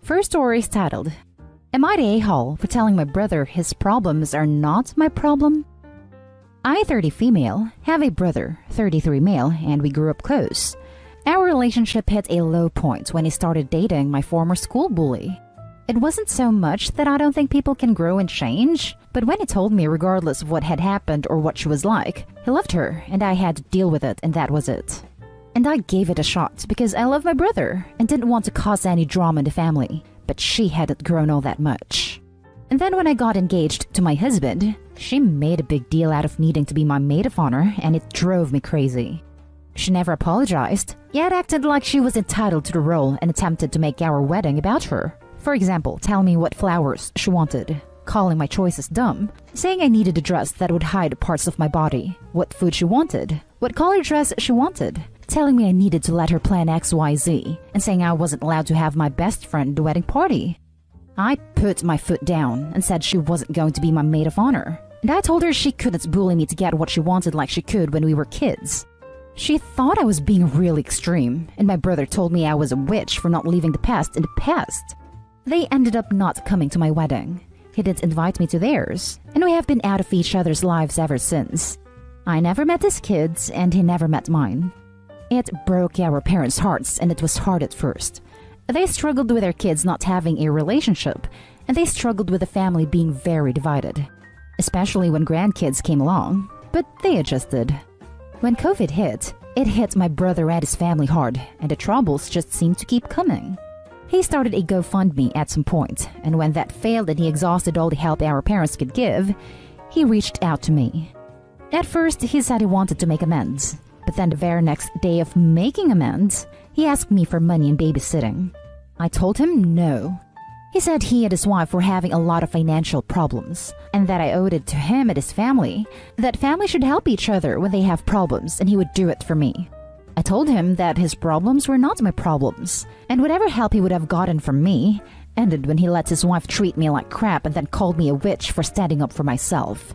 First story is titled, Am I the a-hole for telling my brother his problems are not my problem? I, 30 female, have a brother, 33 male, and we grew up close. Our relationship hit a low point when he started dating my former school bully. It wasn't so much that I don't think people can grow and change, but when he told me regardless of what had happened or what she was like, he loved her and I had to deal with it and that was it. And I gave it a shot because I love my brother and didn't want to cause any drama in the family, but she hadn't grown all that much. And then when I got engaged to my husband, she made a big deal out of needing to be my maid of honor and it drove me crazy. She never apologized, yet acted like she was entitled to the role and attempted to make our wedding about her. For example, telling me what flowers she wanted, calling my choices dumb, saying I needed a dress that would hide parts of my body, what food she wanted, what color dress she wanted, telling me I needed to let her plan XYZ, and saying I wasn't allowed to have my best friend at the wedding party. I put my foot down and said she wasn't going to be my maid of honor, and I told her she couldn't bully me to get what she wanted like she could when we were kids. She thought I was being really extreme, and my brother told me I was a witch for not leaving the past in the past. They ended up not coming to my wedding. He didn't invite me to theirs, and we have been out of each other's lives ever since. I never met his kids, and he never met mine. It broke our parents' hearts, and it was hard at first. They struggled with their kids not having a relationship, and they struggled with the family being very divided, especially when grandkids came along, but they adjusted. When COVID hit, it hit my brother and his family hard, and the troubles just seemed to keep coming. He started a GoFundMe at some point, and when that failed and he exhausted all the help our parents could give, he reached out to me. At first, he said he wanted to make amends, but then the very next day of making amends, he asked me for money and babysitting. I told him no. He said he and his wife were having a lot of financial problems, and that I owed it to him and his family, that family should help each other when they have problems, and he would do it for me. I told him that his problems were not my problems, and whatever help he would have gotten from me ended when he let his wife treat me like crap and then called me a witch for standing up for myself.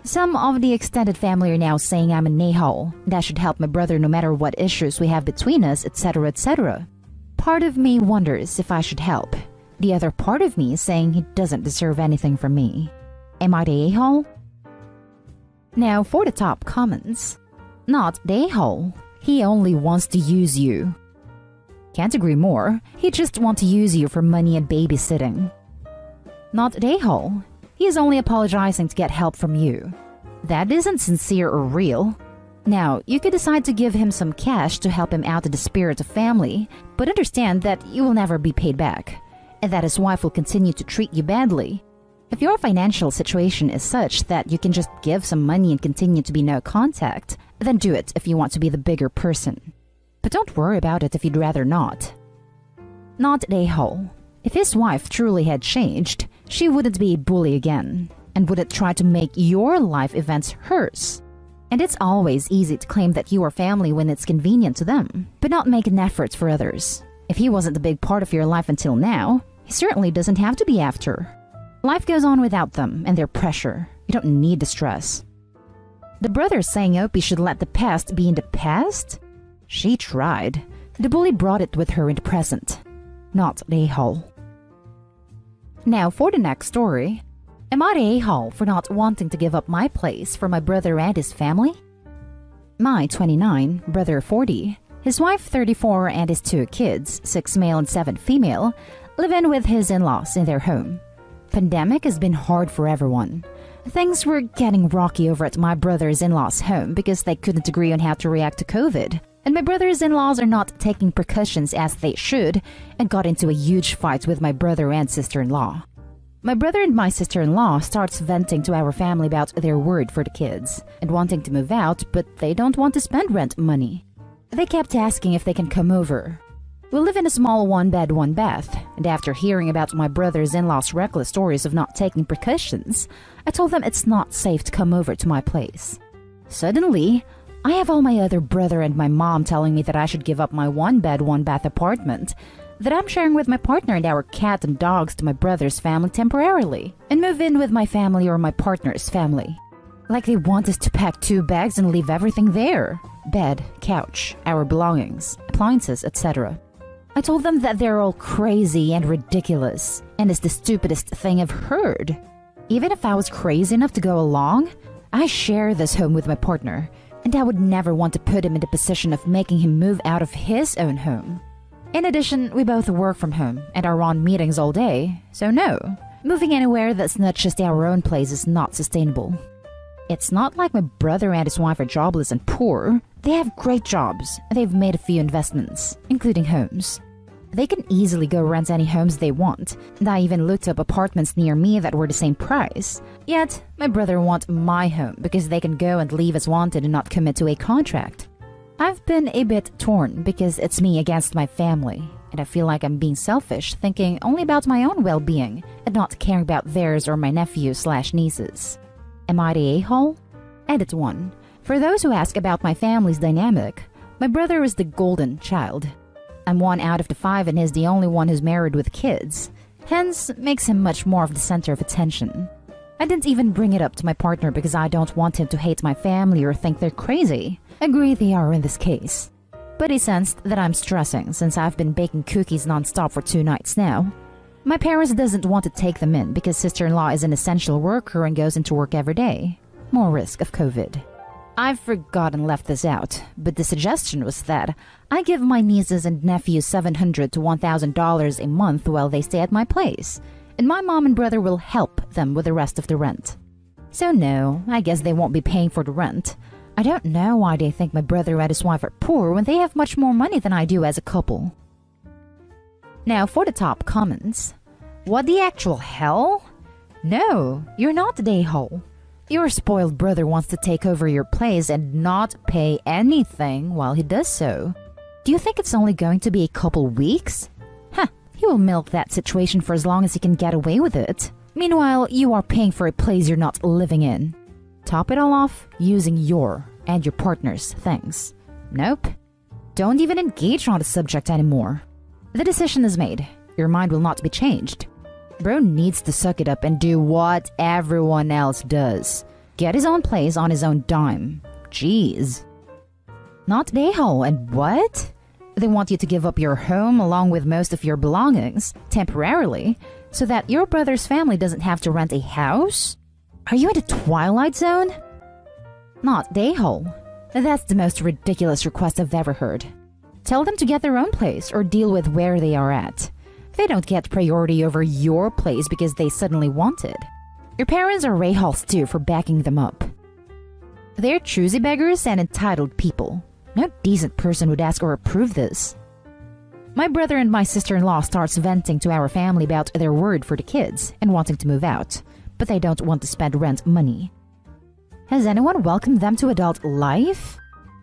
Some of the extended family are now saying I'm an a-hole, and I should help my brother no matter what issues we have between us, etc., etc. Part of me wonders if I should help. The other part of me is saying he doesn't deserve anything from me. Am I the a-hole? Now for the top comments. Not the a-hole. He only wants to use you. Can't agree more. He just wants to use you for money and babysitting. Not the a-hole. He is only apologizing to get help from you. That isn't sincere or real. Now, you could decide to give him some cash to help him out in the spirit of family, but understand that you will never be paid back, and that his wife will continue to treat you badly. If your financial situation is such that you can just give some money and continue to be no contact, then do it if you want to be the bigger person. But don't worry about it if you'd rather not. Not the a-hole. If his wife truly had changed, she wouldn't be a bully again, and wouldn't try to make your life events hers. And it's always easy to claim that you are family when it's convenient to them, but not make an effort for others. If he wasn't a big part of your life until now, he certainly doesn't have to be after. Life goes on without them and their pressure. You don't need the stress. The brother saying Opie should let the past be in the past? She tried. The bully brought it with her in the present. Not the a-hole. Now for the next story. Am I the a-hole for not wanting to give up my place for my brother and his family? My 29, brother 40, his wife 34 and his 2 kids, 6 male and 7 female, live in with his in-laws in their home. Pandemic has been hard for everyone. Things were getting rocky over at my brother's in-laws' home because they couldn't agree on how to react to COVID. And my brother's in-laws are not taking precautions as they should and got into a huge fight with my brother and sister-in-law. My brother and my sister-in-law starts venting to our family about their word for the kids and wanting to move out, but they don't want to spend rent money. They kept asking if they can come over. We live in a small 1-bed, 1-bath, and after hearing about my brother's in-laws' reckless stories of not taking precautions, I told them it's not safe to come over to my place. Suddenly, I have all my other brother and my mom telling me that I should give up my 1-bed, 1-bath apartment that I'm sharing with my partner and our cat and dogs to my brother's family temporarily and move in with my family or my partner's family. Like they want us to pack 2 bags and leave everything there. Bed, couch, our belongings, appliances, etc. I told them that they're all crazy and ridiculous, and it's the stupidest thing I've heard. Even if I was crazy enough to go along, I share this home with my partner, and I would never want to put him in the position of making him move out of his own home. In addition, we both work from home and are on meetings all day, so no, moving anywhere that's not just our own place is not sustainable. It's not like my brother and his wife are jobless and poor. They have great jobs, and they've made a few investments, including homes. They can easily go rent any homes they want, and I even looked up apartments near me that were the same price. Yet, my brother wants my home because they can go and leave as wanted and not commit to a contract. I've been a bit torn because it's me against my family, and I feel like I'm being selfish, thinking only about my own well-being and not caring about theirs or my nephews/nieces. Am I the a-hole? Edit 1. For those who ask about my family's dynamic, my brother is the golden child. I'm 1 out of the 5 and he's the only one who's married with kids, hence makes him much more of the center of attention. I didn't even bring it up to my partner because I don't want him to hate my family or think they're crazy. Agree they are in this case. But he sensed that I'm stressing since I've been baking cookies non-stop for 2 nights now. My parents doesn't want to take them in because sister-in-law is an essential worker and goes into work every day. More risk of COVID. I've forgotten left this out, but the suggestion was that I give my nieces and nephews $700 to $1,000 a month while they stay at my place, and my mom and brother will help them with the rest of the rent. So no, I guess they won't be paying for the rent. I don't know why they think my brother and his wife are poor when they have much more money than I do as a couple. Now for the top comments. What the actual hell? No, you're not the a-hole. Your spoiled brother wants to take over your place and not pay anything while he does so. Do you think it's only going to be a couple weeks? He will milk that situation for as long as he can get away with it. Meanwhile, you are paying for a place you're not living in. Top it all off using your and your partner's things. Nope. Don't even engage on the subject anymore. The decision is made. Your mind will not be changed. Bro needs to suck it up and do what everyone else does. Get his own place on his own dime. Jeez. Not the a-hole, and what? They want you to give up your home along with most of your belongings, temporarily, so that your brother's family doesn't have to rent a house? Are you in the Twilight Zone? Not the a-hole. That's the most ridiculous request I've ever heard. Tell them to get their own place or deal with where they are at. They don't get priority over your place because they suddenly want it. Your parents are a-holes too for backing them up. They're choosy beggars and entitled people. No decent person would ask or approve this. My brother and my sister-in-law starts venting to our family about their word for the kids and wanting to move out, but they don't want to spend rent money. Has anyone welcomed them to adult life?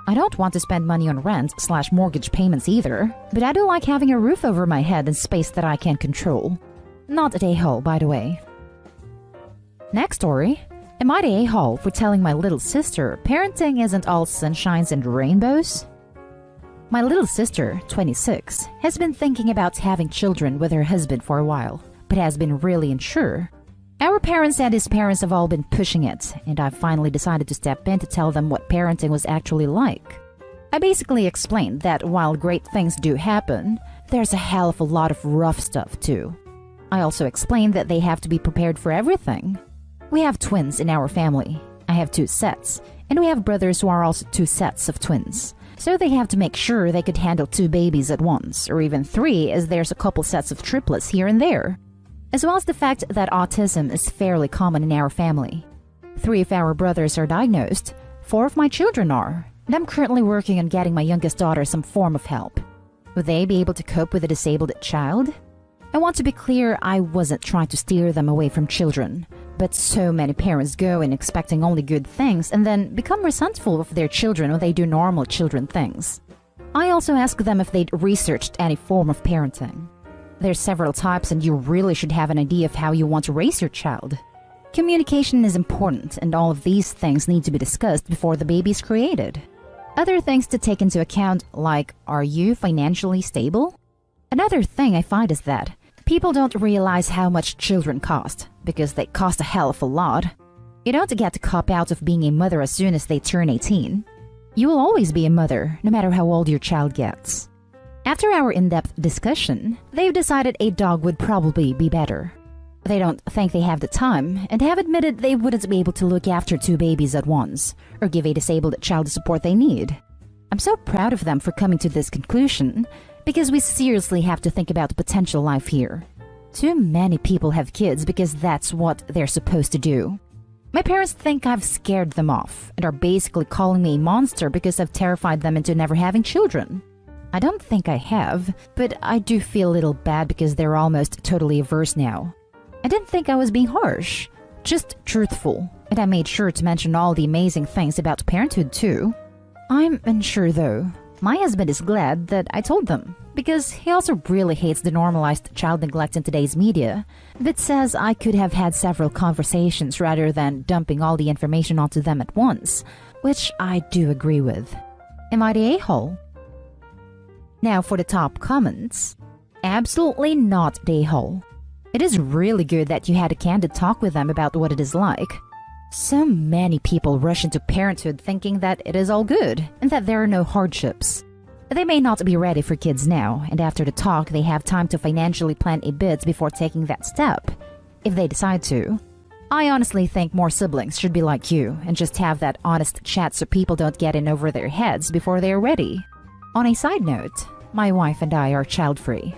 I don't want to spend money on rent/mortgage payments either, but I do like having a roof over my head and space that I can control. Not the a-hole, by the way. Next story. Am I the a-hole for telling my little sister parenting isn't all sunshines and rainbows? My little sister, 26, has been thinking about having children with her husband for a while, but has been really unsure. Our parents and his parents have all been pushing it, and I've finally decided to step in to tell them what parenting was actually like. I basically explained that while great things do happen, there's a hell of a lot of rough stuff too. I also explained that they have to be prepared for everything. We have twins in our family. I have 2 sets, and we have brothers who are also 2 sets of twins. So they have to make sure they could handle 2 babies at once, or even 3 as there's a couple sets of triplets here and there. As well as the fact that autism is fairly common in our family. 3 of our brothers are diagnosed, 4 of my children are, and I'm currently working on getting my youngest daughter some form of help. Would they be able to cope with a disabled child? I want to be clear, I wasn't trying to steer them away from children, but so many parents go in expecting only good things and then become resentful of their children when they do normal children things. I also asked them if they'd researched any form of parenting. There's several types and you really should have an idea of how you want to raise your child. Communication is important and all of these things need to be discussed before the baby is created. Other things to take into account like, are you financially stable? Another thing I find is that people don't realize how much children cost because they cost a hell of a lot. You don't get to cop out of being a mother as soon as they turn 18. You will always be a mother no matter how old your child gets. After our in-depth discussion, they've decided a dog would probably be better. They don't think they have the time and have admitted they wouldn't be able to look after 2 babies at once or give a disabled child the support they need. I'm so proud of them for coming to this conclusion because we seriously have to think about the potential life here. Too many people have kids because that's what they're supposed to do. My parents think I've scared them off and are basically calling me a monster because I've terrified them into never having children. I don't think I have, but I do feel a little bad because they're almost totally averse now. I didn't think I was being harsh, just truthful, and I made sure to mention all the amazing things about parenthood too. I'm unsure though. My husband is glad that I told them, because he also really hates the normalized child neglect in today's media, but says I could have had several conversations rather than dumping all the information onto them at once, which I do agree with. Am I the a-hole? Now for the top comments. Absolutely not the a-hole. It is really good that you had a candid talk with them about what it is like. So many people rush into parenthood thinking that it is all good and that there are no hardships. They may not be ready for kids now, and after the talk they have time to financially plan a bit before taking that step, if they decide to. I honestly think more siblings should be like you and just have that honest chat so people don't get in over their heads before they are ready. On a side note, my wife and I are child-free.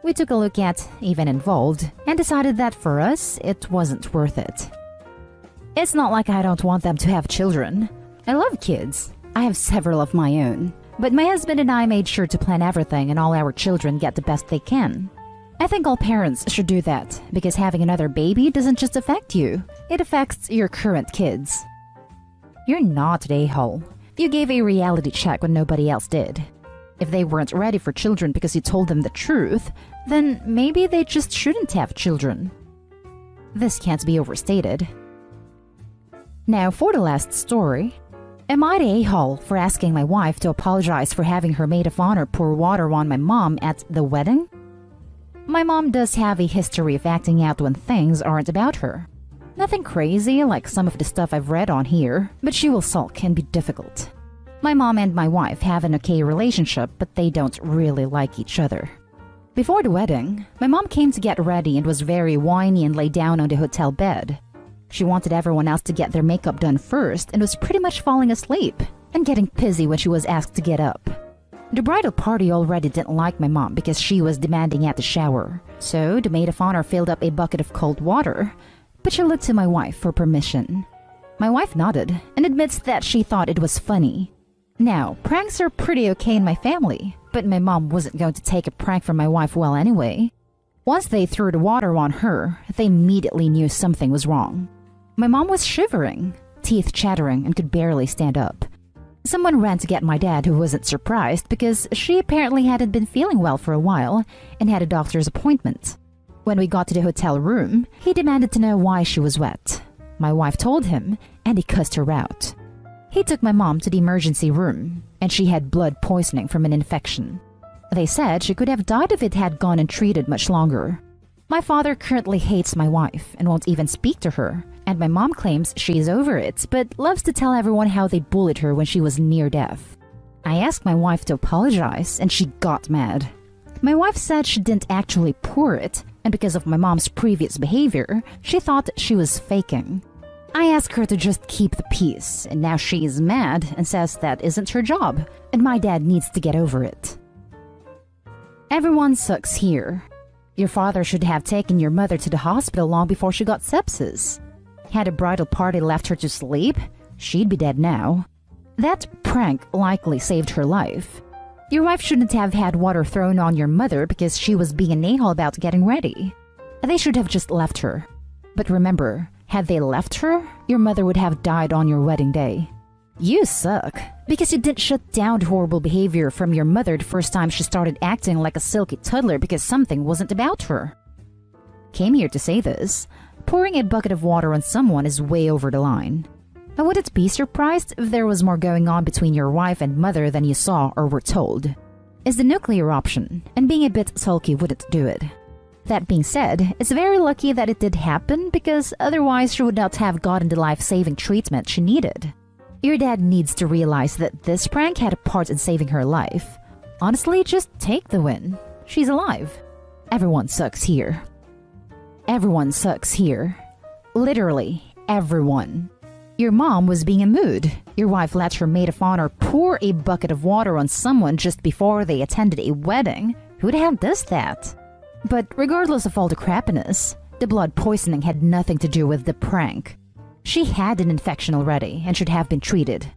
We took a look at Even Involved and decided that for us, it wasn't worth it. It's not like I don't want them to have children. I love kids. I have several of my own. But my husband and I made sure to plan everything and all our children get the best they can. I think all parents should do that because having another baby doesn't just affect you, it affects your current kids. You're not an a-hole. You gave a reality check when nobody else did. If they weren't ready for children because you told them the truth, then maybe they just shouldn't have children. This can't be overstated. Now for the last story. Am I the a-hole for asking my wife to apologize for having her maid of honor pour water on my mom at the wedding? My mom does have a history of acting out when things aren't about her. Nothing crazy like some of the stuff I've read on here, but she will sulk and be difficult. My mom and my wife have an okay relationship, but they don't really like each other. Before the wedding, my mom came to get ready and was very whiny and lay down on the hotel bed. She wanted everyone else to get their makeup done first and was pretty much falling asleep and getting pissy when she was asked to get up. The bridal party already didn't like my mom because she was demanding at the shower, so the maid of honor filled up a bucket of cold water, but she looked to my wife for permission. My wife nodded and admits that she thought it was funny. Now, pranks are pretty okay in my family, but my mom wasn't going to take a prank from my wife well anyway. Once they threw the water on her, they immediately knew something was wrong. My mom was shivering, teeth chattering, and could barely stand up. Someone ran to get my dad, who wasn't surprised because she apparently hadn't been feeling well for a while and had a doctor's appointment. When we got to the hotel room, he demanded to know why she was wet. My wife told him, and he cussed her out. He took my mom to the emergency room, and she had blood poisoning from an infection. They said she could have died if it had gone untreated much longer. My father currently hates my wife and won't even speak to her, and my mom claims she's over it, but loves to tell everyone how they bullied her when she was near death. I asked my wife to apologize, and she got mad. My wife said she didn't actually pour it, and because of my mom's previous behavior, she thought she was faking. I asked her to just keep the peace, and now she is mad and says that isn't her job, and my dad needs to get over it. Everyone sucks here. Your father should have taken your mother to the hospital long before she got sepsis. Had a bridal party left her to sleep, she'd be dead now. That prank likely saved her life. Your wife shouldn't have had water thrown on your mother because she was being an a-hole about getting ready. They should have just left her. But remember, had they left her, your mother would have died on your wedding day. You suck, because you didn't shut down the horrible behavior from your mother the first time she started acting like a silky toddler because something wasn't about her. Came here to say this. Pouring a bucket of water on someone is way over the line. I wouldn't be surprised if there was more going on between your wife and mother than you saw or were told. It's the nuclear option, and being a bit sulky wouldn't do it. That being said, it's very lucky that it did happen because otherwise she would not have gotten the life-saving treatment she needed. Your dad needs to realize that this prank had a part in saving her life. Honestly, just take the win. She's alive. Everyone sucks here. Everyone sucks here. Literally, everyone. Your mom was being a mood. Your wife let her maid of honor pour a bucket of water on someone just before they attended a wedding. Who the hell does that? But regardless of all the crappiness, the blood poisoning had nothing to do with the prank. She had an infection already and should have been treated.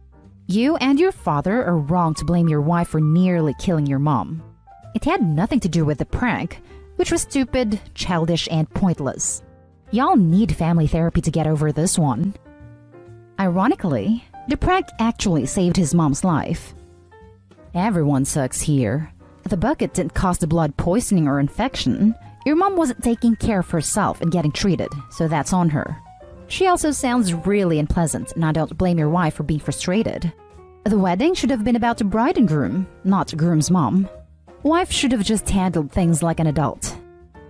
You and your father are wrong to blame your wife for nearly killing your mom. It had nothing to do with the prank, which was stupid, childish, and pointless. Y'all need family therapy to get over this one. Ironically, the prank actually saved his mom's life. Everyone sucks here. The bucket didn't cause the blood poisoning or infection. Your mom wasn't taking care of herself and getting treated, so that's on her. She also sounds really unpleasant, and I don't blame your wife for being frustrated. The wedding should have been about the bride and groom, not groom's mom. Wife should have just handled things like an adult.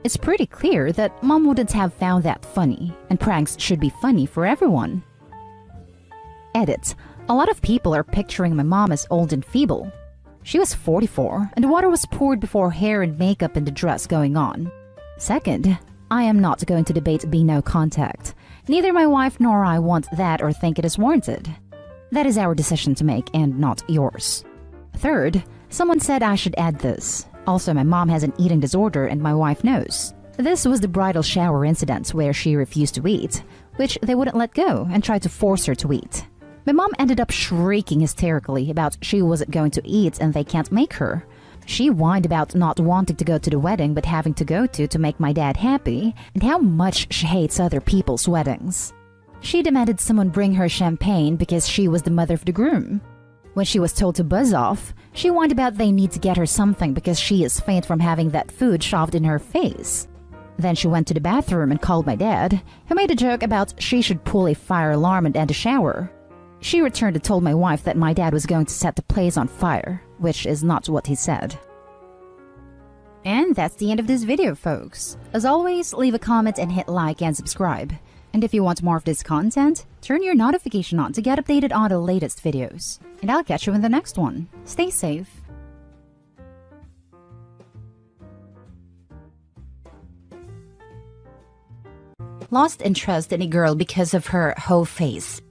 It's pretty clear that mom wouldn't have found that funny, and pranks should be funny for everyone. Edit. A lot of people are picturing my mom as old and feeble. She was 44, and the water was poured before hair and makeup and the dress going on. Second, I am not going to debate being no contact. Neither my wife nor I want that or think it is warranted. That is our decision to make and not yours. Third, someone said I should add this. Also, my mom has an eating disorder and my wife knows. This was the bridal shower incident where she refused to eat, which they wouldn't let go and tried to force her to eat. My mom ended up shrieking hysterically about she wasn't going to eat and they can't make her. She whined about not wanting to go to the wedding but having to go to make my dad happy and how much she hates other people's weddings. She demanded someone bring her champagne because she was the mother of the groom. When she was told to buzz off, she whined about they need to get her something because she is faint from having that food shoved in her face. Then she went to the bathroom and called my dad, who made a joke about she should pull a fire alarm and end the shower. She returned and told my wife that my dad was going to set the place on fire, which is not what he said. And that's the end of this video, folks. As always, leave a comment and hit like and subscribe. And if you want more of this content, turn your notification on to get updated on the latest videos. And I'll catch you in the next one. Stay safe. Lost interest in a girl because of her hoe face.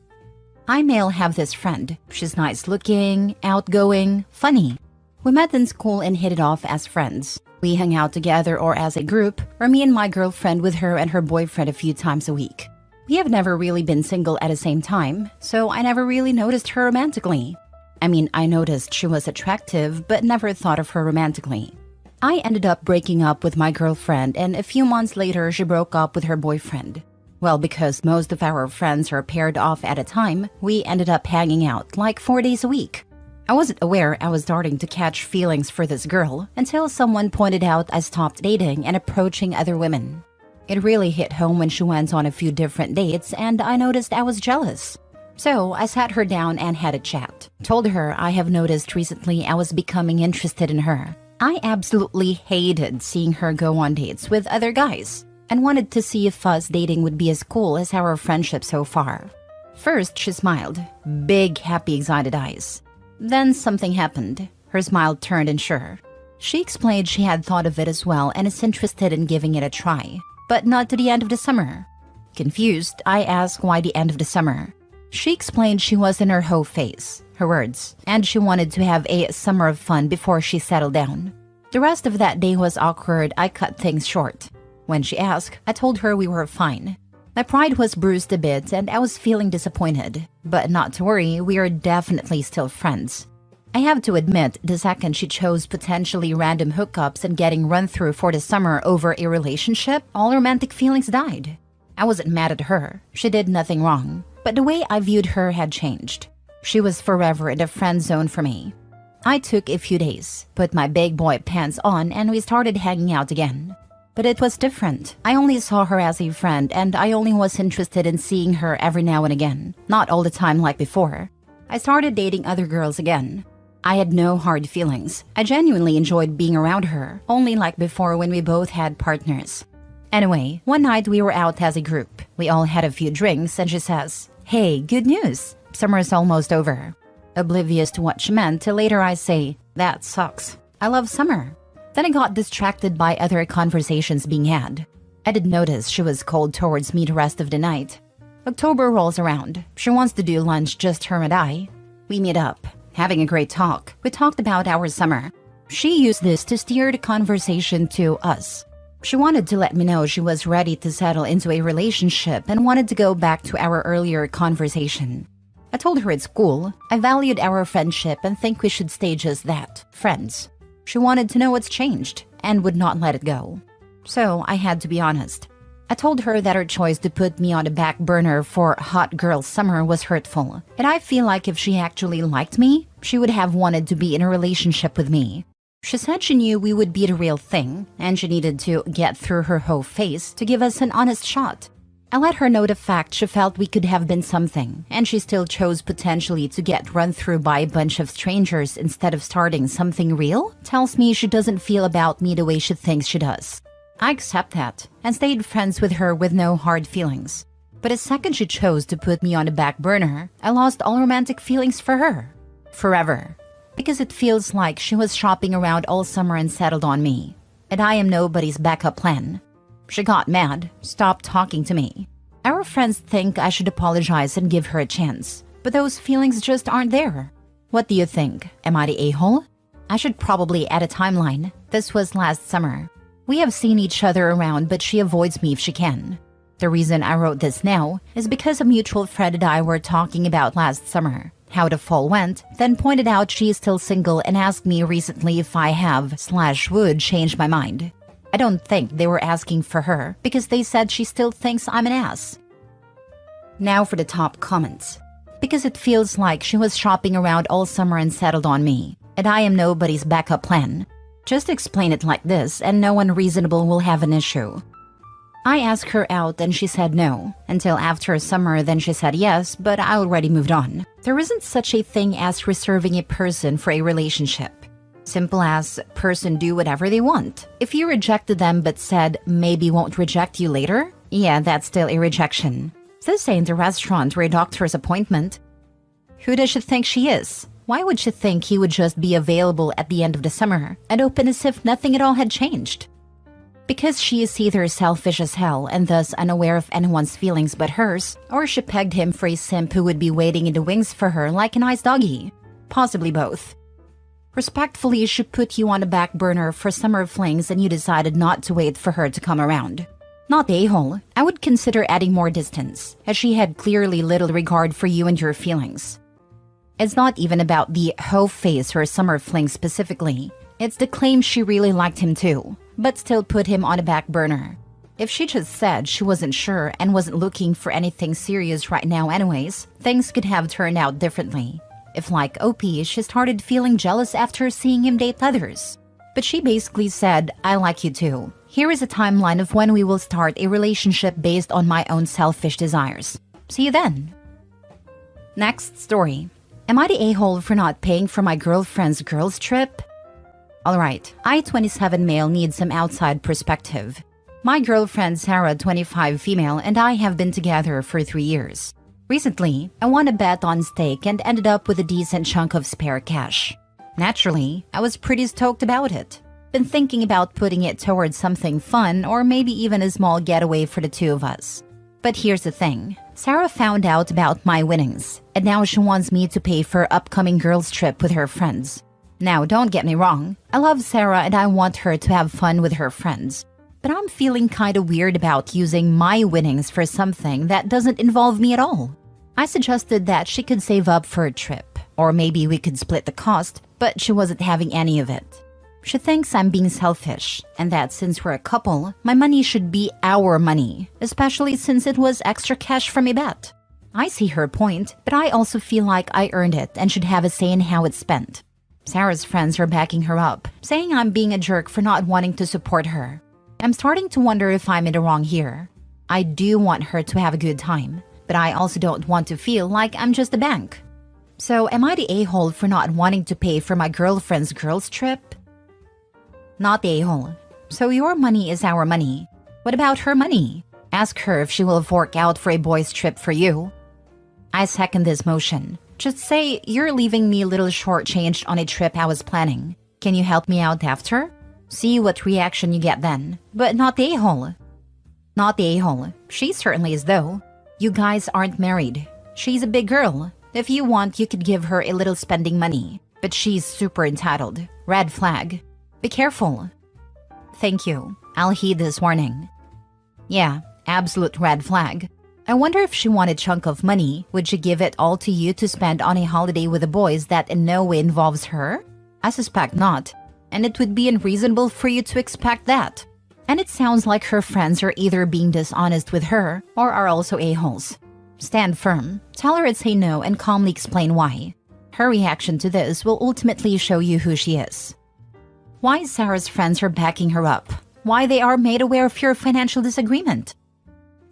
I male have this friend. She's nice looking, outgoing, funny. We met in school and hit it off as friends. We hung out together or as a group, or me and my girlfriend with her and her boyfriend a few times a week. We have never really been single at the same time, so I never really noticed her romantically. I noticed she was attractive, but never thought of her romantically. I ended up breaking up with my girlfriend, and a few months later she broke up with her boyfriend. Well, because most of our friends are paired off at a time, we ended up hanging out like 4 days a week. I wasn't aware I was starting to catch feelings for this girl until someone pointed out I stopped dating and approaching other women. It really hit home when she went on a few different dates and I noticed I was jealous. So I sat her down and had a chat. Told her I have noticed recently I was becoming interested in her. I absolutely hated seeing her go on dates with other guys and wanted to see if us dating would be as cool as our friendship so far. First, she smiled. Big, happy, excited eyes. Then something happened. Her smile turned unsure. She explained she had thought of it as well and is interested in giving it a try, but not to the end of the summer. Confused, I asked why the end of the summer. She explained she was in her hoe phase, her words, and she wanted to have a summer of fun before she settled down. The rest of that day was awkward. I cut things short. When she asked, I told her we were fine. My pride was bruised a bit and I was feeling disappointed. But not to worry, we are definitely still friends. I have to admit, the second she chose potentially random hookups and getting run through for the summer over a relationship, all romantic feelings died. I wasn't mad at her. She did nothing wrong. But the way I viewed her had changed. She was forever in the friend zone for me. I took a few days, put my big boy pants on, and we started hanging out again. But it was different. I only saw her as a friend, and I only was interested in seeing her every now and again, not all the time like before. I started dating other girls again. I had no hard feelings. I genuinely enjoyed being around her, only like before when we both had partners. Anyway, one night we were out as a group. We all had a few drinks, and she says, "Hey, good news. Summer's almost over." Oblivious to what she meant till later I say, "That sucks." I love summer. Then I got distracted by other conversations being had. I did notice she was cold towards me the rest of the night. October rolls around. She wants to do lunch, just her and I. We meet up, having a great talk. We talked about our summer. She used this to steer the conversation to us. She wanted to let me know she was ready to settle into a relationship and wanted to go back to our earlier conversation. I told her it's cool. I valued our friendship and think we should stay just that, friends. She wanted to know what's changed and would not let it go. So I had to be honest. I told her that her choice to put me on the back burner for hot girl summer was hurtful, and I feel like if she actually liked me, she would have wanted to be in a relationship with me. She said she knew we would be the real thing, and she needed to get through her whole face to give us an honest shot. I let her know the fact she felt we could have been something, and she still chose potentially to get run through by a bunch of strangers instead of starting something real. Tells me she doesn't feel about me the way she thinks she does. I accept that, and stayed friends with her with no hard feelings. But the second she chose to put me on the back burner, I lost all romantic feelings for her. Forever. Because it feels like she was shopping around all summer and settled on me. And I am nobody's backup plan. She got mad, stopped talking to me. Our friends think I should apologize and give her a chance, but those feelings just aren't there. What do you think? Am I the a-hole? I should probably add a timeline. This was last summer. We have seen each other around, but she avoids me if she can. The reason I wrote this now is because a mutual friend and I were talking about last summer, how the fall went, then pointed out she is still single and asked me recently if I have/would change my mind. I don't think they were asking for her because they said she still thinks I'm an ass. Now for the top comments. Because it feels like she was shopping around all summer and settled on me, and I am nobody's backup plan. Just explain it like this and no one reasonable will have an issue. I asked her out and she said no. Until after summer, then she said yes, but I already moved on. There isn't such a thing as reserving a person for a relationship. Simple as, person do whatever they want. If you rejected them but said maybe won't reject you later, yeah, that's still a rejection. This ain't a restaurant or a doctor's appointment. Who does she think she is? Why would she think he would just be available at the end of the summer and open as if nothing at all had changed? Because she is either selfish as hell and thus unaware of anyone's feelings but hers, or she pegged him for a simp who would be waiting in the wings for her like a nice doggy. Possibly both. Respectfully, she put you on the back burner for summer flings and you decided not to wait for her to come around. Not the a-hole. I would consider adding more distance, as she had clearly little regard for you and your feelings. It's not even about the hoe phase or summer fling specifically. It's the claim she really liked him too, but still put him on a back burner. If she just said she wasn't sure and wasn't looking for anything serious right now anyways, things could have turned out differently. If like OP, she started feeling jealous after seeing him date others. But she basically said, I like you too. Here is a timeline of when we will start a relationship based on my own selfish desires. See you then. Next story. Am I the a-hole for not paying for my girlfriend's girls' trip? Alright, I, 27 male, need some outside perspective. My girlfriend Sarah, 25 female, and I have been together for 3 years. Recently, I won a bet on stake and ended up with a decent chunk of spare cash. Naturally, I was pretty stoked about it. Been thinking about putting it towards something fun or maybe even a small getaway for the two of us. But here's the thing. Sarah found out about my winnings, and now she wants me to pay for upcoming girls' trip with her friends. Now, don't get me wrong. I love Sarah and I want her to have fun with her friends. But I'm feeling kinda weird about using my winnings for something that doesn't involve me at all. I suggested that she could save up for a trip, or maybe we could split the cost, but she wasn't having any of it. She thinks I'm being selfish, and that since we're a couple, my money should be our money, especially since it was extra cash from a bet. I see her point, but I also feel like I earned it and should have a say in how it's spent. Sarah's friends are backing her up, saying I'm being a jerk for not wanting to support her. I'm starting to wonder if I'm in the wrong here. I do want her to have a good time, but I also don't want to feel like I'm just a bank. So am I the a-hole for not wanting to pay for my girlfriend's girls' trip? Not the a-hole. So your money is our money. What about her money? Ask her if she will fork out for a boys' trip for you. I second this motion. Just say you're leaving me a little shortchanged on a trip I was planning. Can you help me out after? See what reaction you get then. But not the a-hole. Not the a-hole. She certainly is though. You guys aren't married. She's a big girl. If you want, you could give her a little spending money. But she's super entitled. Red flag. Be careful. Thank you. I'll heed this warning. Yeah, absolute red flag. I wonder if she wanted a chunk of money, would she give it all to you to spend on a holiday with the boys that in no way involves her? I suspect not, and it would be unreasonable for you to expect that. And it sounds like her friends are either being dishonest with her or are also a-holes. Stand firm, tell her it's a no and calmly explain why. Her reaction to this will ultimately show you who she is. Why Sarah's friends are backing her up. Why they are made aware of your financial disagreement.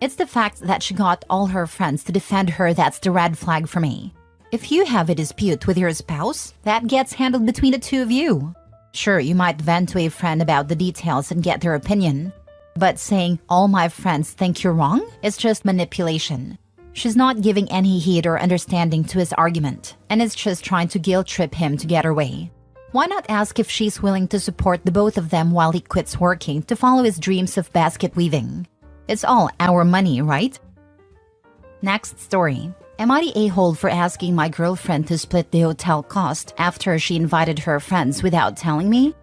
It's the fact that she got all her friends to defend her that's the red flag for me. If you have a dispute with your spouse, that gets handled between the two of you. Sure, you might vent to a friend about the details and get their opinion. But saying, all my friends think you're wrong, is just manipulation. She's not giving any heed or understanding to his argument, and is just trying to guilt-trip him to get her way. Why not ask if she's willing to support the both of them while he quits working to follow his dreams of basket weaving? It's all our money, right? Next story. Am I the a-hole for asking my girlfriend to split the hotel cost after she invited her friends without telling me?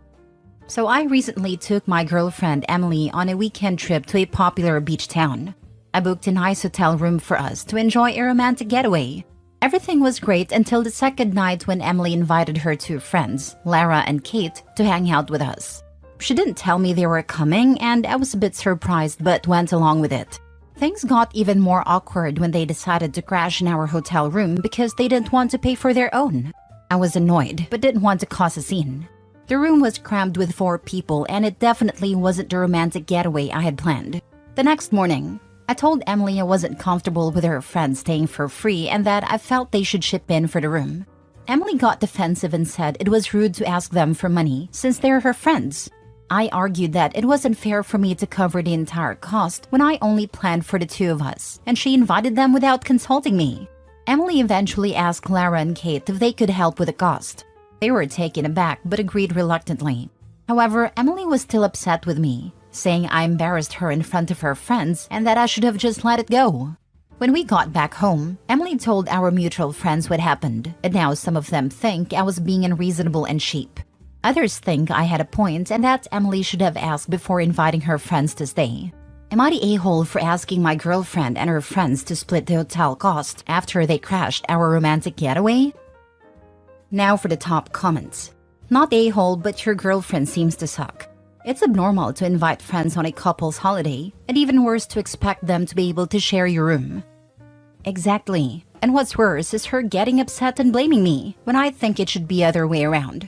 So I recently took my girlfriend Emily on a weekend trip to a popular beach town. I booked a nice hotel room for us to enjoy a romantic getaway. Everything was great until the second night when Emily invited her two friends, Lara and Kate, to hang out with us. She didn't tell me they were coming, and I was a bit surprised but went along with it. Things got even more awkward when they decided to crash in our hotel room because they didn't want to pay for their own. I was annoyed, but didn't want to cause a scene. The room was crammed with 4 people, and it definitely wasn't the romantic getaway I had planned. The next morning, I told Emily I wasn't comfortable with her friends staying for free and that I felt they should chip in for the room. Emily got defensive and said it was rude to ask them for money since they're her friends. I argued that it wasn't fair for me to cover the entire cost when I only planned for the 2 of us, and she invited them without consulting me. Emily eventually asked Lara and Kate if they could help with the cost. They were taken aback but agreed reluctantly. However, Emily was still upset with me, saying I embarrassed her in front of her friends and that I should have just let it go. When we got back home, Emily told our mutual friends what happened, and now some of them think I was being unreasonable and cheap. Others think I had a point and that Emily should have asked before inviting her friends to stay. Am I the a-hole for asking my girlfriend and her friends to split the hotel cost after they crashed our romantic getaway? Now for the top comments. Not a-hole, but your girlfriend seems to suck. It's abnormal to invite friends on a couple's holiday, and even worse to expect them to be able to share your room. Exactly. And what's worse is her getting upset and blaming me when I think it should be other way around.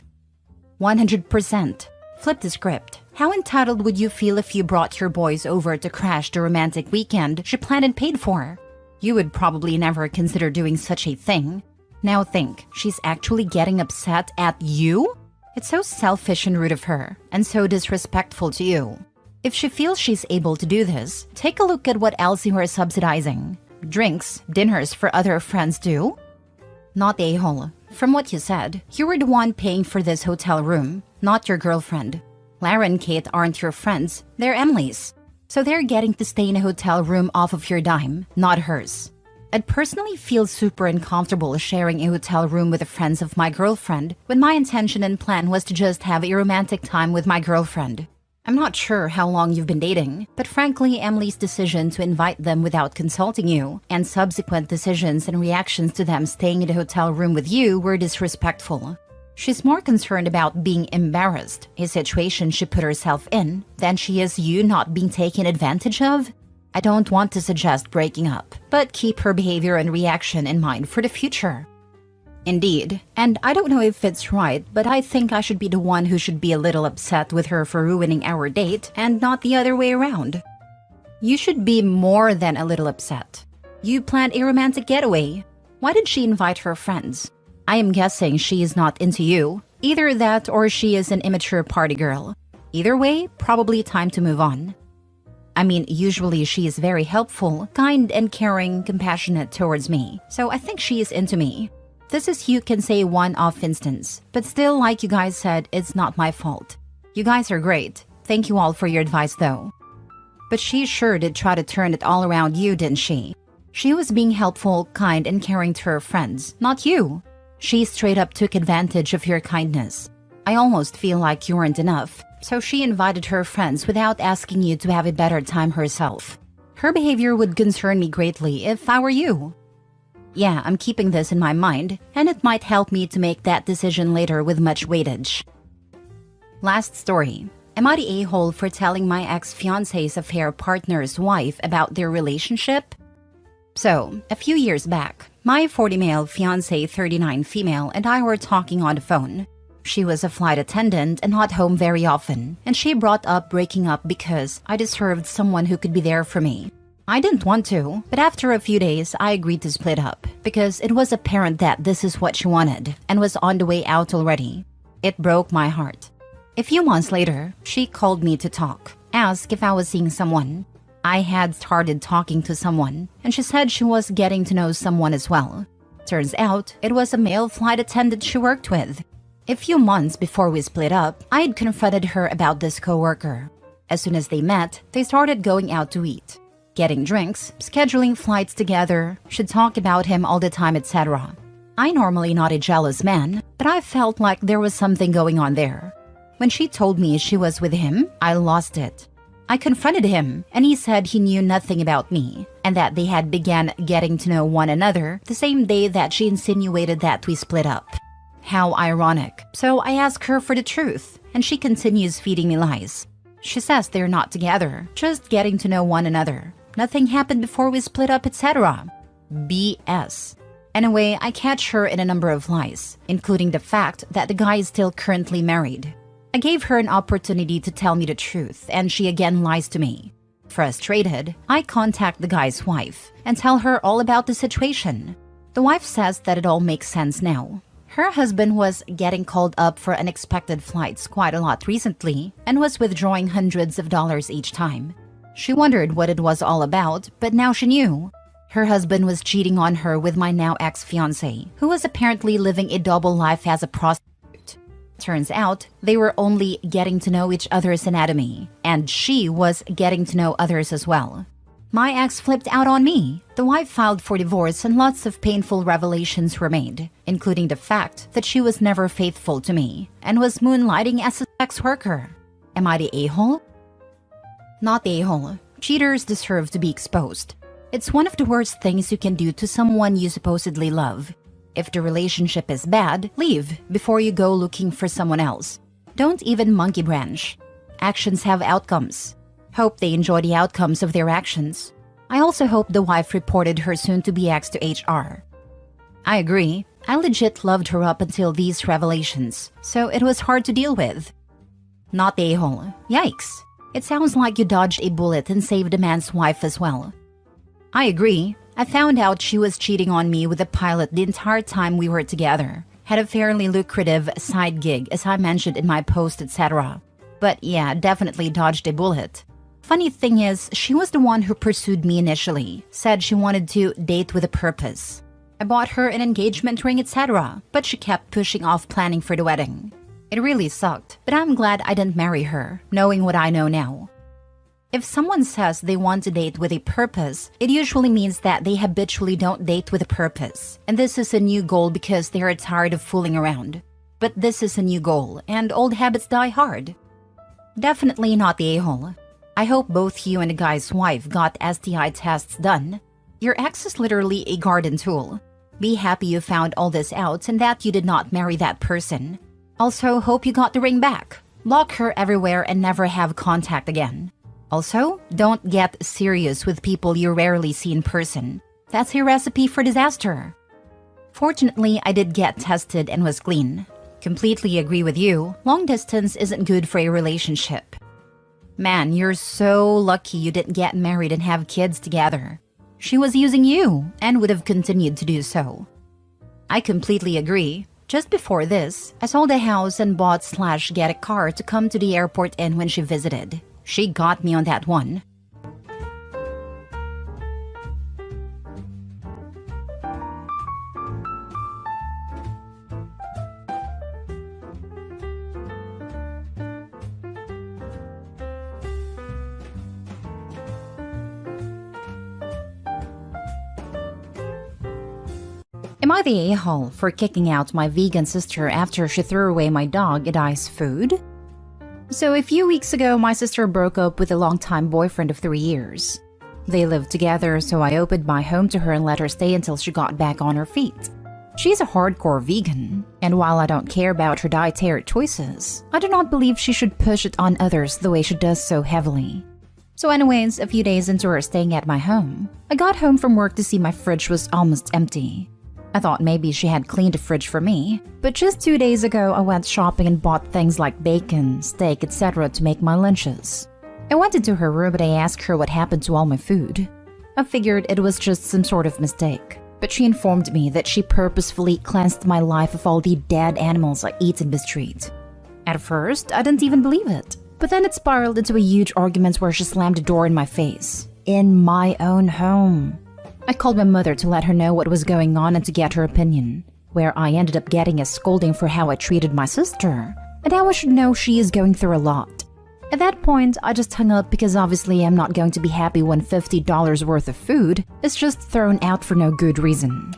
100%. Flip the script. How entitled would you feel if you brought your boys over to crash the romantic weekend she planned and paid for? You would probably never consider doing such a thing. Now think, she's actually getting upset at you? It's so selfish and rude of her, and so disrespectful to you. If she feels she's able to do this, take a look at what else you are subsidizing. Drinks, dinners for other friends too? Not a-hole. From what you said, you were the one paying for this hotel room, not your girlfriend. Lara and Kate aren't your friends, they're Emily's. So they're getting to stay in a hotel room off of your dime, not hers. I'd personally feel super uncomfortable sharing a hotel room with the friends of my girlfriend when my intention and plan was to just have a romantic time with my girlfriend. I'm not sure how long you've been dating, but frankly, Emily's decision to invite them without consulting you, and subsequent decisions and reactions to them staying in the hotel room with you were disrespectful. She's more concerned about being embarrassed, a situation she put herself in, than she is you not being taken advantage of. I don't want to suggest breaking up, but keep her behavior and reaction in mind for the future. Indeed, and I don't know if it's right, but I think I should be the one who should be a little upset with her for ruining our date and not the other way around. You should be more than a little upset. You planned a romantic getaway. Why did she invite her friends? I am guessing she is not into you. Either that or she is an immature party girl. Either way, probably time to move on. I mean, usually she is very helpful, kind and caring, compassionate towards me, so I think she is into me. This is, you can say, one-off instance, but still, like you guys said, it's not my fault. You guys are great. Thank you all for your advice though. But she sure did try to turn it all around you, didn't she? She was being helpful, kind, and caring to her friends, not you. She straight up took advantage of your kindness. I almost feel like you weren't enough, so she invited her friends without asking you to have a better time herself. Her behavior would concern me greatly if I were you. Yeah, I'm keeping this in my mind, and it might help me to make that decision later with much weightage. Last story. Am I the a-hole for telling my ex-fiancé's affair partner's wife about their relationship? So, a few years back, my 40 male fiancé, 39 female, and I were talking on the phone. She was a flight attendant and not home very often, and she brought up breaking up because I deserved someone who could be there for me. I didn't want to, but after a few days, I agreed to split up because it was apparent that this is what she wanted and was on the way out already. It broke my heart. A few months later, she called me to talk, asked if I was seeing someone. I had started talking to someone, and she said she was getting to know someone as well. Turns out, it was a male flight attendant she worked with. A few months before we split up, I had confronted her about this coworker. As soon as they met, they started going out to eat, getting drinks, scheduling flights together. She'd talk about him all the time, etc. I'm normally not a jealous man, but I felt like there was something going on there. When she told me she was with him, I lost it. I confronted him, and he said he knew nothing about me, and that they had began getting to know one another the same day that she insinuated that we split up. How ironic. So I asked her for the truth, and she continues feeding me lies. She says they're not together, just getting to know one another. Nothing happened before we split up, etc. BS. Anyway, I catch her in a number of lies, including the fact that the guy is still currently married. I gave her an opportunity to tell me the truth, and she again lies to me. Frustrated, I contact the guy's wife and tell her all about the situation. The wife says that it all makes sense now. Her husband was getting called up for unexpected flights quite a lot recently and was withdrawing hundreds of dollars each time. She wondered what it was all about, but now she knew. Her husband was cheating on her with my now ex-fiancé, who was apparently living a double life as a prostitute. Turns out, they were only getting to know each other's anatomy, and she was getting to know others as well. My ex flipped out on me. The wife filed for divorce and lots of painful revelations were made, including the fact that she was never faithful to me and was moonlighting as a sex worker. Am I the a-hole? Not the a-hole. Cheaters deserve to be exposed. It's one of the worst things you can do to someone you supposedly love. If the relationship is bad, leave before you go looking for someone else. Don't even monkey branch. Actions have outcomes. Hope they enjoy the outcomes of their actions. I also hope the wife reported her soon-to-be ex to HR. I agree. I legit loved her up until these revelations, so it was hard to deal with. Not the a-hole. Yikes. It sounds like you dodged a bullet and saved a man's wife as well. I agree. I found out she was cheating on me with a pilot the entire time we were together. Had a fairly lucrative side gig, as I mentioned in my post, etc. But yeah, definitely dodged a bullet. Funny thing is, she was the one who pursued me initially, said she wanted to date with a purpose. I bought her an engagement ring, etc., but she kept pushing off planning for the wedding. It really sucked, but I'm glad I didn't marry her, knowing what I know now. If someone says they want to date with a purpose, it usually means that they habitually don't date with a purpose. And this is a new goal because they are tired of fooling around. But this is a new goal, and old habits die hard. Definitely not the a-hole. I hope both you and the guy's wife got STI tests done. Your ex is literally a garden tool. Be happy you found all this out and that you did not marry that person. Also, hope you got the ring back. Block her everywhere and never have contact again. Also, don't get serious with people you rarely see in person. That's a recipe for disaster. Fortunately, I did get tested and was clean. Completely agree with you, long distance isn't good for a relationship. Man, you're so lucky you didn't get married and have kids together. She was using you and would have continued to do so. I completely agree. Just before this, I sold a house and bought/get a car to come to the airport in when she visited. She got me on that one. Am I the a-hole for kicking out my vegan sister after she threw away my dog and I's food? So a few weeks ago, my sister broke up with a longtime boyfriend of 3 years. They lived together, so I opened my home to her and let her stay until she got back on her feet. She's a hardcore vegan, and while I don't care about her dietary choices, I do not believe she should push it on others the way she does so heavily. So anyways, a few days into her staying at my home, I got home from work to see my fridge was almost empty. I thought maybe she had cleaned the fridge for me, but just 2 days ago I went shopping and bought things like bacon, steak, etc. to make my lunches. I went into her room and I asked her what happened to all my food. I figured it was just some sort of mistake, but she informed me that she purposefully cleansed my life of all the dead animals I eat and mistreat. At first, I didn't even believe it, but then it spiraled into a huge argument where she slammed the door in my face. In my own home. I called my mother to let her know what was going on and to get her opinion, where I ended up getting a scolding for how I treated my sister, and how I should know she is going through a lot. At that point, I just hung up because obviously I'm not going to be happy when $50 worth of food is just thrown out for no good reason.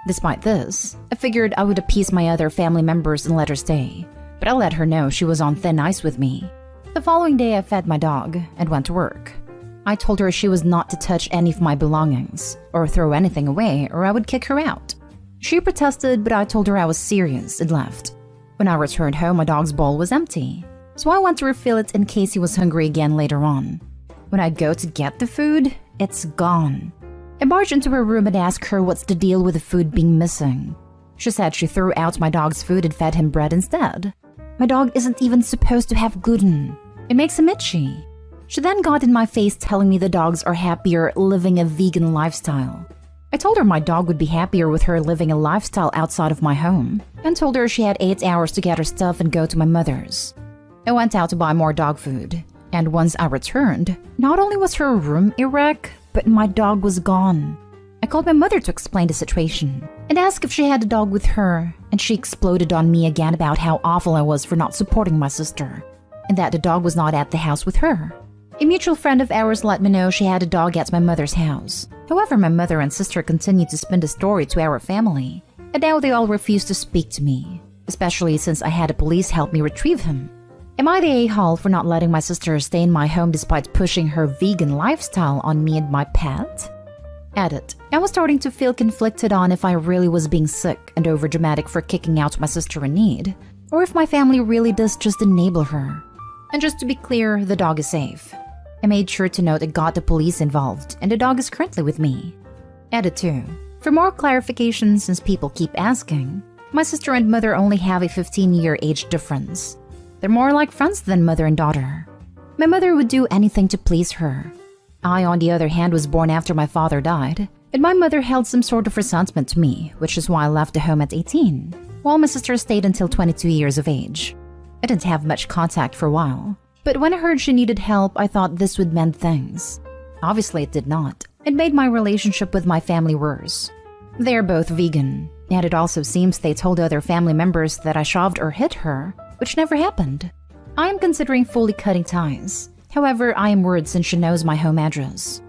Despite this, I figured I would appease my other family members and let her stay, but I let her know she was on thin ice with me. The following day, I fed my dog and went to work. I told her she was not to touch any of my belongings or throw anything away or I would kick her out. She protested, but I told her I was serious and left. When I returned home, my dog's bowl was empty, so I went to refill it in case he was hungry again later on. When I go to get the food, it's gone. I barged into her room and asked her what's the deal with the food being missing. She said she threw out my dog's food and fed him bread instead. My dog isn't even supposed to have gluten. It makes him itchy. She then got in my face telling me the dogs are happier living a vegan lifestyle. I told her my dog would be happier with her living a lifestyle outside of my home, and told her she had 8 hours to get her stuff and go to my mother's. I went out to buy more dog food, and once I returned, not only was her room a wreck, but my dog was gone. I called my mother to explain the situation, and asked if she had a dog with her, and she exploded on me again about how awful I was for not supporting my sister, and that the dog was not at the house with her. A mutual friend of ours let me know she had a dog at my mother's house. However, my mother and sister continued to spin the story to our family, and now they all refuse to speak to me, especially since I had the police help me retrieve him. Am I the a-hole for not letting my sister stay in my home despite pushing her vegan lifestyle on me and my pet? Edit. I was starting to feel conflicted on if I really was being sick and overdramatic for kicking out my sister in need, or if my family really does just enable her. And just to be clear, the dog is safe. I made sure to note I got the police involved, and the dog is currently with me. Edit 2. For more clarification, since people keep asking, my sister and mother only have a 15-year age difference. They're more like friends than mother and daughter. My mother would do anything to please her. I, on the other hand, was born after my father died, and my mother held some sort of resentment to me, which is why I left the home at 18, while my sister stayed until 22 years of age. I didn't have much contact for a while, but when I heard she needed help, I thought this would mend things. Obviously, it did not. It made my relationship with my family worse. They are both vegan, and it also seems they told other family members that I shoved or hit her, which never happened. I am considering fully cutting ties. However, I am worried since she knows my home address.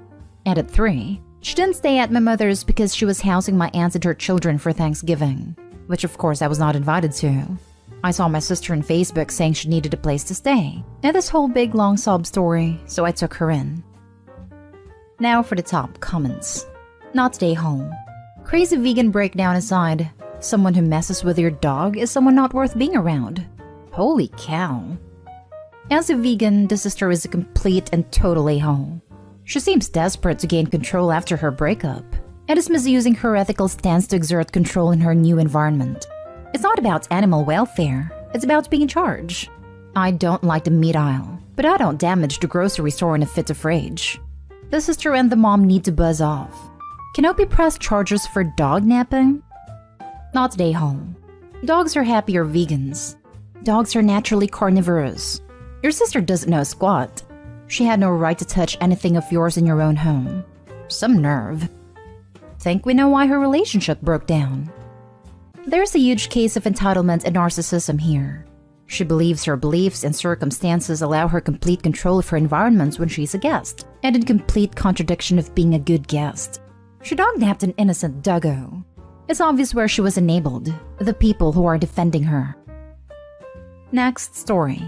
Edit 3. She didn't stay at my mother's because she was housing my aunt and her children for Thanksgiving, which of course I was not invited to. I saw my sister on Facebook saying she needed a place to stay, and this whole big long sob story, so I took her in. Now for the top comments. Not stay home. Crazy vegan breakdown aside, someone who messes with your dog is someone not worth being around. Holy cow. As a vegan, the sister is a complete and total a-hole. She seems desperate to gain control after her breakup, and is misusing her ethical stance to exert control in her new environment. It's not about animal welfare, it's about being in charge. I don't like the meat aisle, but I don't damage the grocery store in a fit of rage. The sister and the mom need to buzz off. Can Opie press charges for dog napping? Not stay home. Dogs are happier vegans. Dogs are naturally carnivorous. Your sister doesn't know squat. She had no right to touch anything of yours in your own home. Some nerve. Think we know why her relationship broke down. There's a huge case of entitlement and narcissism here. She believes her beliefs and circumstances allow her complete control of her environment when she's a guest, and in complete contradiction of being a good guest. She dog-napped an innocent doggo. It's obvious where she was enabled, the people who are defending her. Next story.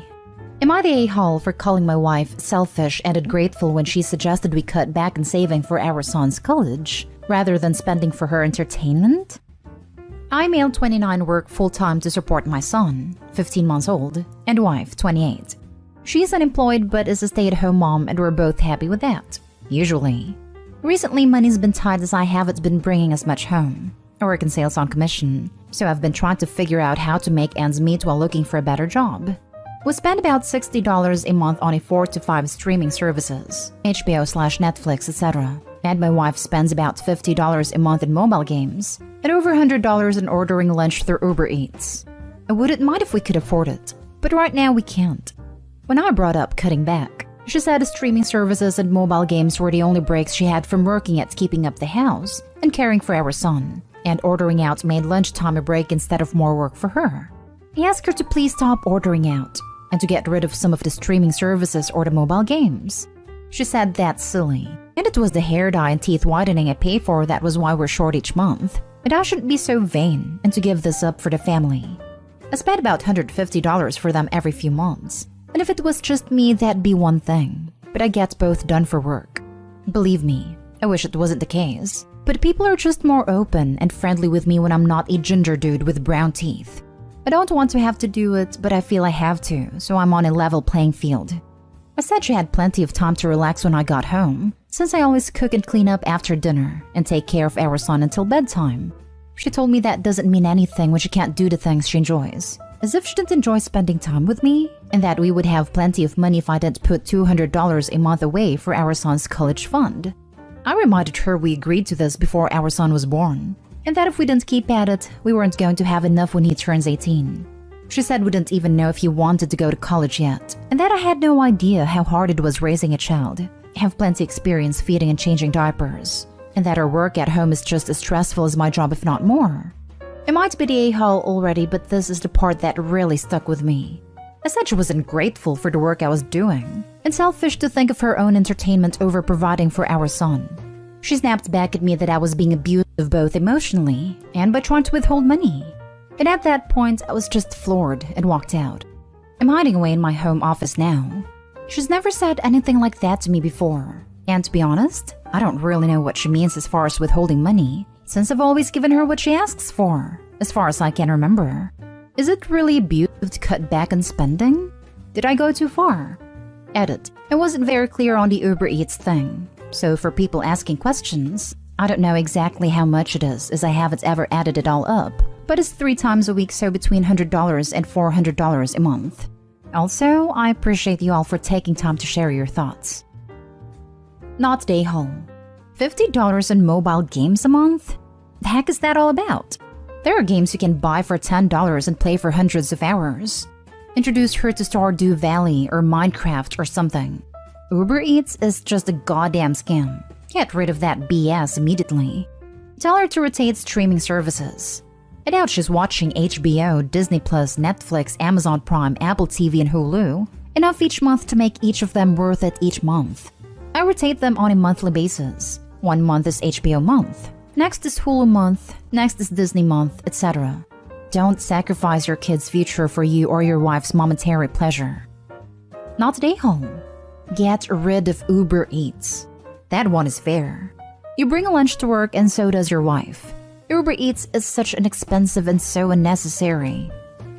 Am I the a-hole for calling my wife selfish and ungrateful when she suggested we cut back on saving for our son's college, rather than spending for her entertainment? I, male 29, work full-time to support my son, 15 months old, and wife, 28. She's unemployed but is a stay-at-home mom and we're both happy with that, usually. Recently, money's been tight as I haven't been bringing as much home. I work in sales on commission, so I've been trying to figure out how to make ends meet while looking for a better job. We spend about $60 a month on a 4 to 5 streaming services, HBO/Netflix, etc. And my wife spends about $50 a month in mobile games, and over $100 in ordering lunch through Uber Eats. I wouldn't mind if we could afford it, but right now we can't. When I brought up cutting back, she said streaming services and mobile games were the only breaks she had from working at keeping up the house and caring for our son, and ordering out made lunchtime a break instead of more work for her. I asked her to please stop ordering out and to get rid of some of the streaming services or the mobile games. She said that's silly, and it was the hair dye and teeth whitening I pay for that was why we're short each month, but I shouldn't be so vain and to give this up for the family. I spend about $150 for them every few months, and if it was just me that'd be one thing, but I get both done for work. Believe me, I wish it wasn't the case, but people are just more open and friendly with me when I'm not a ginger dude with brown teeth. I don't want to have to do it, but I feel I have to, so I'm on a level playing field. I said she had plenty of time to relax when I got home, since I always cook and clean up after dinner and take care of our son until bedtime. She told me that doesn't mean anything when she can't do the things she enjoys, as if she didn't enjoy spending time with me, and that we would have plenty of money if I didn't put $200 a month away for our son's college fund. I reminded her we agreed to this before our son was born, and that if we didn't keep at it, we weren't going to have enough when he turns 18. She said we didn't even know if he wanted to go to college yet, and that I had no idea how hard it was raising a child, have plenty experience feeding and changing diapers, and that our work at home is just as stressful as my job if not more. I might be the a-hole already, but this is the part that really stuck with me. I said she was ungrateful for the work I was doing, and selfish to think of her own entertainment over providing for our son. She snapped back at me that I was being abusive both emotionally and by trying to withhold money. And at that point, I was just floored and walked out. I'm hiding away in my home office now. She's never said anything like that to me before. And to be honest, I don't really know what she means as far as withholding money, since I've always given her what she asks for, as far as I can remember. Is it really abusive to cut back on spending? Did I go too far? Edit. I wasn't very clear on the Uber Eats thing. So for people asking questions, I don't know exactly how much it is, as I haven't ever added it all up, but it's 3 times a week, so between $100 and $400 a month. Also, I appreciate you all for taking time to share your thoughts. Not day home. $50 in mobile games a month? The heck is that all about? There are games you can buy for $10 and play for hundreds of hours. Introduce her to Stardew Valley or Minecraft or something. Uber Eats is just a goddamn scam. Get rid of that BS immediately. Tell her to rotate streaming services. I doubt she's watching HBO, Disney+, Netflix, Amazon Prime, Apple TV, and Hulu, enough each month to make each of them worth it each month. I rotate them on a monthly basis. 1 month is HBO month, next is Hulu month, next is Disney month, etc. Don't sacrifice your kid's future for you or your wife's momentary pleasure. Not day home. Get rid of Uber Eats. That one is fair. You bring a lunch to work and so does your wife. Uber Eats is such an expensive and so unnecessary.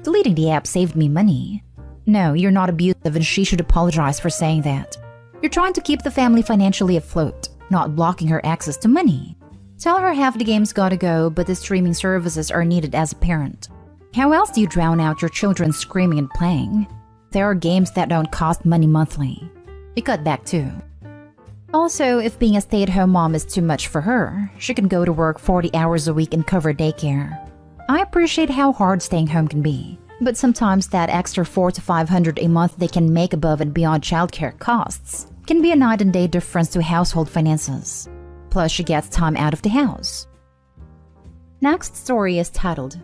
Deleting the app saved me money. No, you're not abusive and she should apologize for saying that. You're trying to keep the family financially afloat, not blocking her access to money. Tell her half the game's gotta go, but the streaming services are needed as a parent. How else do you drown out your children screaming and playing? There are games that don't cost money monthly. You cut back too. Also, if being a stay-at-home mom is too much for her, she can go to work 40 hours a week and cover daycare. I appreciate how hard staying home can be, but sometimes that extra $400 to $500 a month they can make above and beyond childcare costs can be a night and day difference to household finances. Plus, she gets time out of the house. Next story is titled,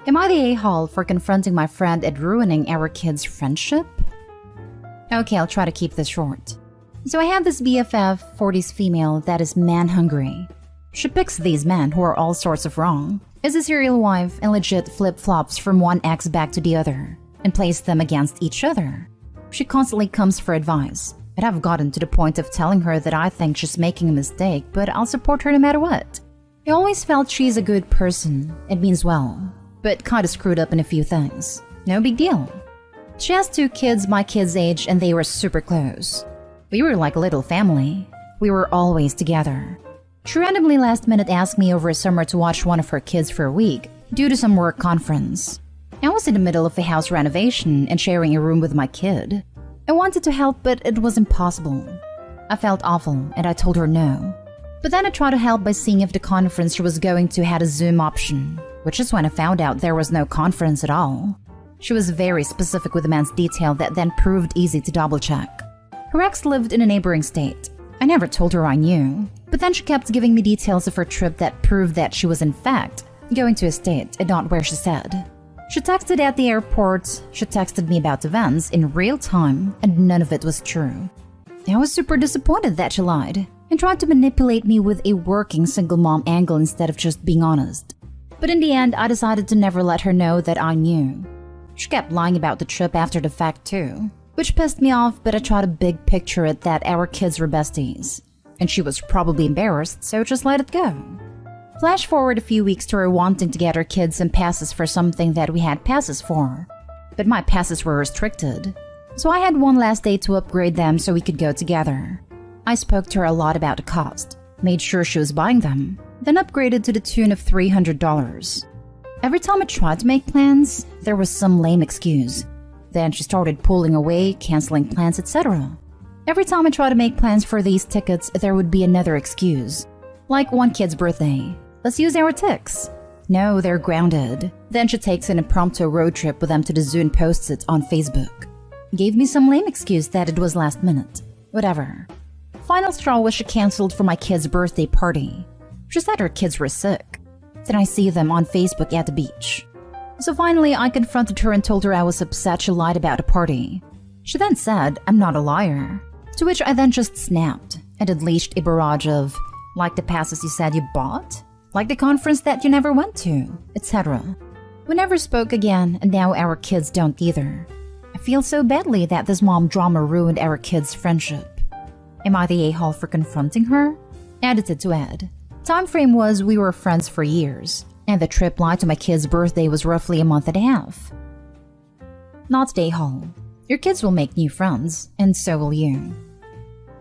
Am I the a-hole for confronting my friend and ruining our kids' friendship? Okay, I'll try to keep this short. So I have this BFF, 40s female that is man-hungry. She picks these men who are all sorts of wrong, is a serial wife and legit flip-flops from one ex back to the other and plays them against each other. She constantly comes for advice, and I've gotten to the point of telling her that I think she's making a mistake, but I'll support her no matter what. I always felt she's a good person and means well, but kinda screwed up in a few things. No big deal. She has 2 kids my kid's age and they were super close. We were like a little family. We were always together. She randomly last minute asked me over summer to watch one of her kids for a week due to some work conference. I was in the middle of a house renovation and sharing a room with my kid. I wanted to help, but it was impossible. I felt awful and I told her no. But then I tried to help by seeing if the conference she was going to had a Zoom option, which is when I found out there was no conference at all. She was very specific with immense detail that then proved easy to double-check. Her ex lived in a neighboring state. I never told her I knew, but then she kept giving me details of her trip that proved that she was in fact going to a state and not where she said. She texted at the airport, she texted me about events in real time, and none of it was true. I was super disappointed that she lied and tried to manipulate me with a working single mom angle instead of just being honest. But in the end, I decided to never let her know that I knew. She kept lying about the trip after the fact too, which pissed me off, but I tried to big picture it that our kids were besties. And she was probably embarrassed, so just let it go. Flash forward a few weeks to her wanting to get her kids some passes for something that we had passes for. But my passes were restricted, so I had one last day to upgrade them so we could go together. I spoke to her a lot about the cost, made sure she was buying them, then upgraded to the tune of $300. Every time I tried to make plans, there was some lame excuse. Then she started pulling away, canceling plans, etc. Every time I tried to make plans for these tickets, there would be another excuse. Like one kid's birthday. Let's use our ticks. No, they're grounded. Then she takes an impromptu road trip with them to the zoo and posts it on Facebook. Gave me some lame excuse that it was last minute. Whatever. Final straw was she canceled for my kid's birthday party. She said her kids were sick. Then I see them on Facebook at the beach. So finally, I confronted her and told her I was upset she lied about the party. She then said, I'm not a liar. To which I then just snapped and unleashed a barrage of, like the passes you said you bought? Like the conference that you never went to, etc. We never spoke again, and now our kids don't either. I feel so badly that this mom drama ruined our kids' friendship. Am I the a-hole for confronting her? Edited to add. Time frame was we were friends for years, and the trip lie to my kid's birthday was roughly a month and a half. Not the a-hole. Your kids will make new friends, and so will you.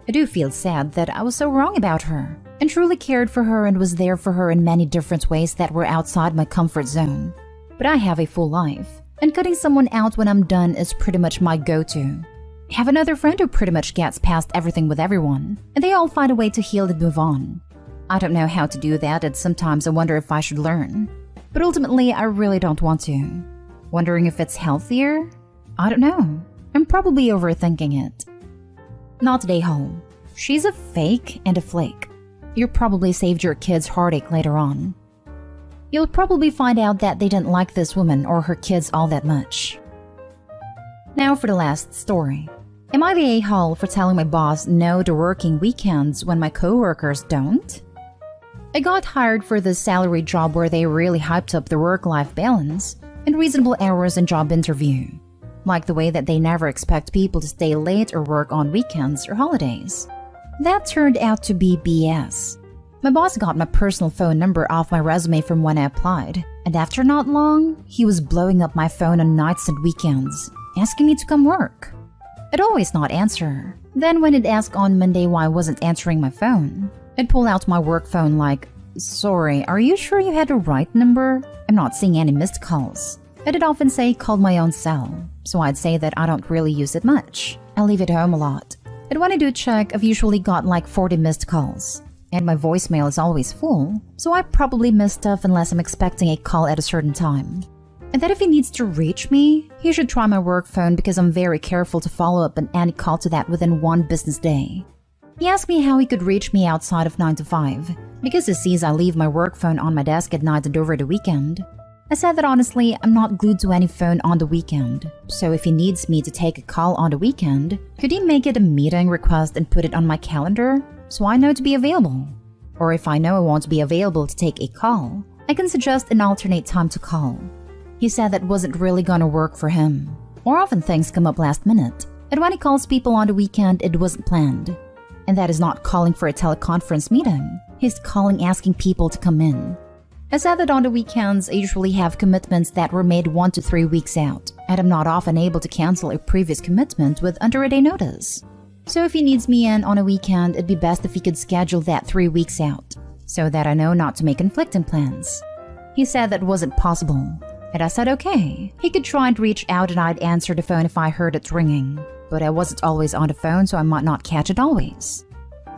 I do feel sad that I was so wrong about her, and truly cared for her and was there for her in many different ways that were outside my comfort zone. But I have a full life, and cutting someone out when I'm done is pretty much my go-to. I have another friend who pretty much gets past everything with everyone, and they all find a way to heal and move on. I don't know how to do that, and sometimes I wonder if I should learn. But ultimately, I really don't want to. Wondering if it's healthier? I don't know. I'm probably overthinking it. Not the a-hole. She's a fake and a flake. You probably saved your kids heartache later on. You'll probably find out that they didn't like this woman or her kids all that much. Now for the last story. Am I the a-hole for telling my boss no to working weekends when my coworkers don't? I got hired for this salary job where they really hyped up the work-life balance and reasonable hours and job interview. Like the way that they never expect people to stay late or work on weekends or holidays. That turned out to be BS. My boss got my personal phone number off my resume from when I applied, and after not long, he was blowing up my phone on nights and weekends, asking me to come work. I'd always not answer. Then when he'd ask on Monday why I wasn't answering my phone, I'd pull out my work phone like, sorry, are you sure you had the right number? I'm not seeing any missed calls. I'd often say called my own cell, so I'd say that I don't really use it much. I leave it home a lot. And when I do check, I've usually got like 40 missed calls. And my voicemail is always full, so I probably miss stuff unless I'm expecting a call at a certain time. And that if he needs to reach me, he should try my work phone because I'm very careful to follow up on any call to that within one business day. He asked me how he could reach me outside of 9 to 5, because he sees I leave my work phone on my desk at night and over the weekend. I said that honestly, I'm not glued to any phone on the weekend, so if he needs me to take a call on the weekend, could he make it a meeting request and put it on my calendar, so I know to be available? Or if I know I won't be available to take a call, I can suggest an alternate time to call. He said that wasn't really gonna work for him. More often things come up last minute, and when he calls people on the weekend, it wasn't planned. And that is not calling for a teleconference meeting. He's calling asking people to come in. I said that on the weekends, I usually have commitments that were made 1 to 3 weeks out, and I'm not often able to cancel a previous commitment with under a day notice. So if he needs me in on a weekend, it'd be best if he could schedule that 3 weeks out, so that I know not to make conflicting plans. He said that wasn't possible, and I said okay. He could try and reach out and I'd answer the phone if I heard it ringing, but I wasn't always on the phone, so I might not catch it always.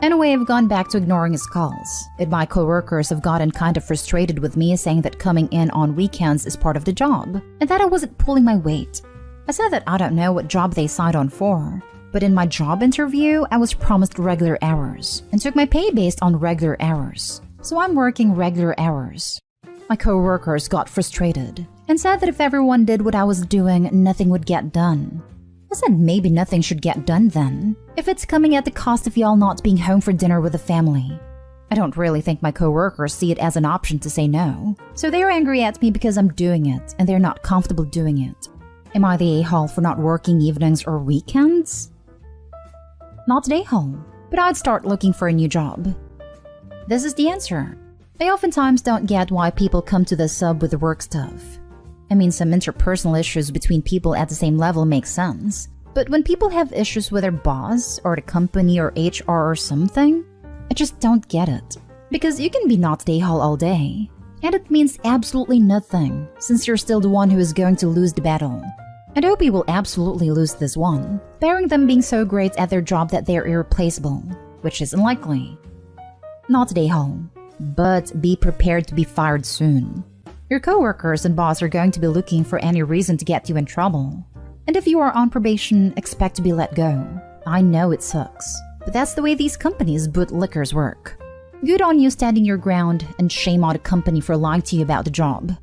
Anyway, I've gone back to ignoring his calls, and my coworkers have gotten kind of frustrated with me saying that coming in on weekends is part of the job, and that I wasn't pulling my weight. I said that I don't know what job they signed on for, but in my job interview, I was promised regular hours, and took my pay based on regular hours. So I'm working regular hours. My coworkers got frustrated, and said that if everyone did what I was doing, nothing would get done. I said maybe nothing should get done then, if it's coming at the cost of y'all not being home for dinner with the family. I don't really think my coworkers see it as an option to say no, so they're angry at me because I'm doing it and they're not comfortable doing it. Am I the a-hole for not working evenings or weekends? Not the a-hole, but I'd start looking for a new job. This is the answer. I oftentimes don't get why people come to the sub with the work stuff. I mean, some interpersonal issues between people at the same level make sense. But when people have issues with their boss, or the company, or HR, or something, I just don't get it. Because you can be not the a-hole all day, and it means absolutely nothing, since you're still the one who is going to lose the battle. And Opie will absolutely lose this one, bearing them being so great at their job that they're irreplaceable, which is unlikely. Not the a-hole, but be prepared to be fired soon. Your coworkers and boss are going to be looking for any reason to get you in trouble. And if you are on probation, expect to be let go. I know it sucks, but that's the way these companies bootlickers work. Good on you standing your ground, and shame on the company for lying to you about the job.